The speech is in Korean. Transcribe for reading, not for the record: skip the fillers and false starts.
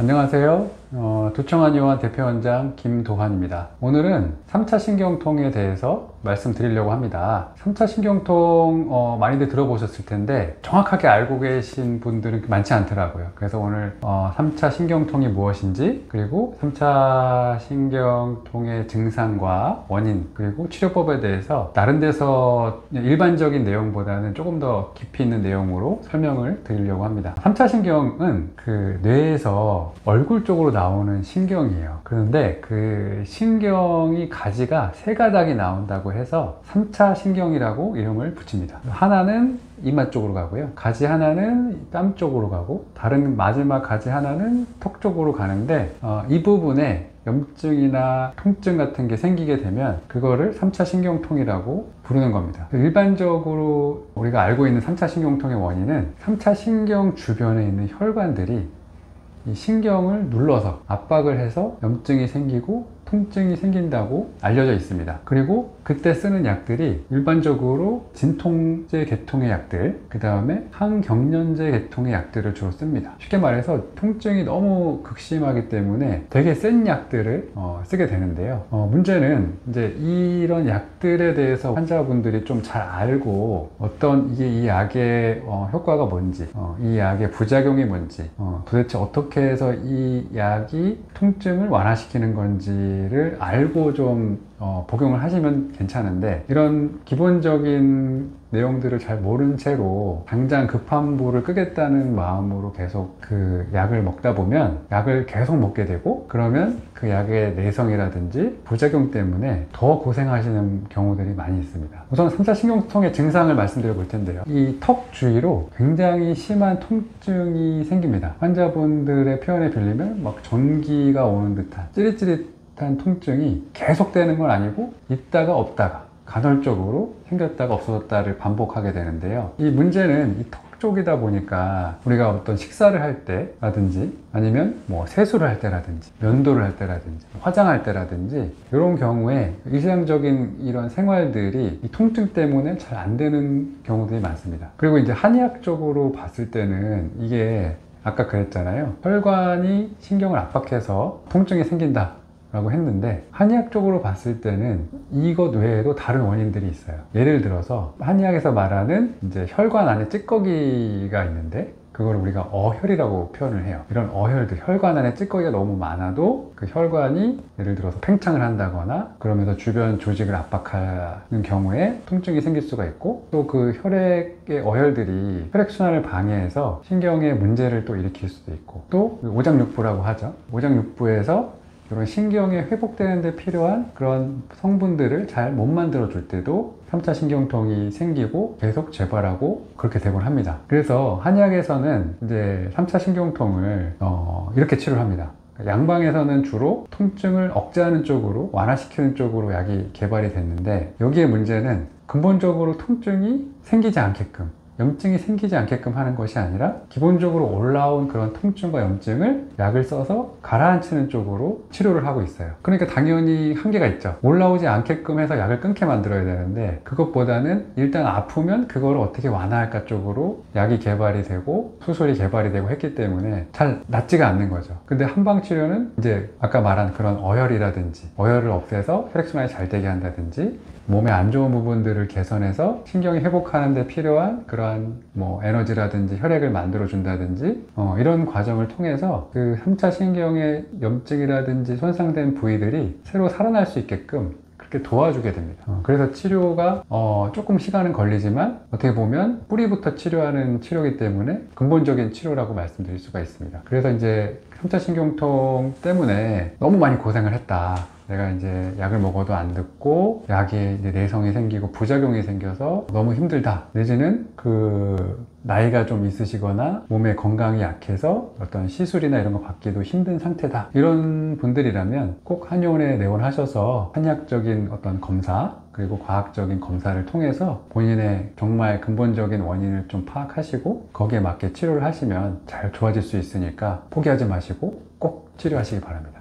안녕하세요. 두청한의원 대표원장 김도환입니다. 오늘은 3차 신경통에 대해서 말씀드리려고 합니다. 3차 신경통 많이들 들어보셨을 텐데 정확하게 알고 계신 분들은 많지 않더라고요. 그래서 오늘 3차 신경통이 무엇인지, 그리고 3차 신경통의 증상과 원인, 그리고 치료법에 대해서 다른 데서 일반적인 내용보다는 조금 더 깊이 있는 내용으로 설명을 드리려고 합니다. 3차 신경은 그 뇌에서 얼굴 쪽으로 나오는 신경이에요. 그런데 그 신경이 가지가 세 가닥이 나온다고 해서 3차 신경이라고 이름을 붙입니다. 하나는 이마 쪽으로 가고요, 가지 하나는 뺨 쪽으로 가고, 다른 마지막 가지 하나는 턱 쪽으로 가는데 이 부분에 염증이나 통증 같은 게 생기게 되면 그거를 3차 신경통이라고 부르는 겁니다. 일반적으로 우리가 알고 있는 3차 신경통의 원인은 3차 신경 주변에 있는 혈관들이 이 신경을 눌러서 압박을 해서 염증이 생기고 통증이 생긴다고 알려져 있습니다. 그리고 그때 쓰는 약들이 일반적으로 진통제 계통의 약들, 그 다음에 항경련제 계통의 약들을 주로 씁니다. 쉽게 말해서 통증이 너무 극심하기 때문에 되게 센 약들을 쓰게 되는데요. 문제는 이제 이런 약들에 대해서 환자분들이 좀 잘 알고 어떤 이 약의 효과가 뭔지, 이 약의 부작용이 뭔지, 도대체 어떻게 해서 이 약이 통증을 완화시키는 건지를 알고 좀 복용을 하시면 괜찮은데, 이런 기본적인 내용들을 잘 모른 채로 당장 급한 불을 끄겠다는 마음으로 계속 그 약을 먹다 보면 약을 계속 먹게 되고, 그러면 그 약의 내성이라든지 부작용 때문에 더 고생하시는 경우들이 많이 있습니다. 우선 3차 신경통의 증상을 말씀드려 볼 텐데요. 이 턱 주위로 굉장히 심한 통증이 생깁니다. 환자분들의 표현에 빌리면 막 전기가 오는 듯한 찌릿찌릿한 통증이 계속되는 건 아니고 있다가 없다가 간헐적으로 생겼다가 없어졌다를 반복하게 되는데요. 이 문제는 이 턱 쪽이다 보니까 우리가 어떤 식사를 할 때라든지, 아니면 뭐 세수를 할 때라든지, 면도를 할 때라든지, 화장할 때라든지, 이런 경우에 일상적인 이런 생활들이 이 통증 때문에 잘 안 되는 경우들이 많습니다. 그리고 이제 한의학적으로 봤을 때는 이게 아까 그랬잖아요. 혈관이 신경을 압박해서 통증이 생긴다 라고 했는데, 한의학적으로 봤을 때는 이것 외에도 다른 원인들이 있어요. 예를 들어서 한의학에서 말하는 이제 혈관 안에 찌꺼기가 있는데, 그걸 우리가 어혈이라고 표현을 해요. 이런 어혈들, 혈관 안에 찌꺼기가 너무 많아도 그 혈관이 예를 들어서 팽창을 한다거나 그러면서 주변 조직을 압박하는 경우에 통증이 생길 수가 있고, 또 그 혈액의 어혈들이 혈액순환을 방해해서 신경에 문제를 또 일으킬 수도 있고, 또 오장육부라고 하죠. 오장육부에서 이런 신경이 회복되는 데 필요한 그런 성분들을 잘 못 만들어 줄 때도 3차 신경통이 생기고 계속 재발하고 그렇게 되곤 합니다. 그래서 한의학에서는 이제 3차 신경통을 이렇게 치료를 합니다. 양방에서는 주로 통증을 억제하는 쪽으로, 완화시키는 쪽으로 약이 개발이 됐는데, 여기에 문제는 근본적으로 통증이 생기지 않게끔, 염증이 생기지 않게끔 하는 것이 아니라 기본적으로 올라온 그런 통증과 염증을 약을 써서 가라앉히는 쪽으로 치료를 하고 있어요. 그러니까 당연히 한계가 있죠. 올라오지 않게끔 해서 약을 끊게 만들어야 되는데, 그것보다는 일단 아프면 그걸 어떻게 완화할까 쪽으로 약이 개발이 되고 수술이 개발이 되고 했기 때문에 잘 낫지가 않는 거죠. 근데 한방 치료는 이제 아까 말한 그런 어혈이라든지, 어혈을 없애서 혈액순환이 잘 되게 한다든지, 몸에 안 좋은 부분들을 개선해서 신경이 회복하는 데 필요한 그러한 뭐 에너지라든지 혈액을 만들어 준다든지, 이런 과정을 통해서 그 3차 신경의 염증이라든지 손상된 부위들이 새로 살아날 수 있게끔 그렇게 도와주게 됩니다. 그래서 치료가 조금 시간은 걸리지만 어떻게 보면 뿌리부터 치료하는 치료이기 때문에 근본적인 치료라고 말씀드릴 수가 있습니다. 그래서 이제 3차 신경통 때문에 너무 많이 고생을 했다, 내가 이제 약을 먹어도 안 듣고 약에 이제 내성이 생기고 부작용이 생겨서 너무 힘들다, 내지는 그 나이가 좀 있으시거나 몸의 건강이 약해서 어떤 시술이나 이런 거 받기도 힘든 상태다, 이런 분들이라면 꼭 한의원에 내원하셔서 한의학적인 어떤 검사, 그리고 과학적인 검사를 통해서 본인의 정말 근본적인 원인을 좀 파악하시고 거기에 맞게 치료를 하시면 잘 좋아질 수 있으니까 포기하지 마시고 꼭 치료하시기 바랍니다.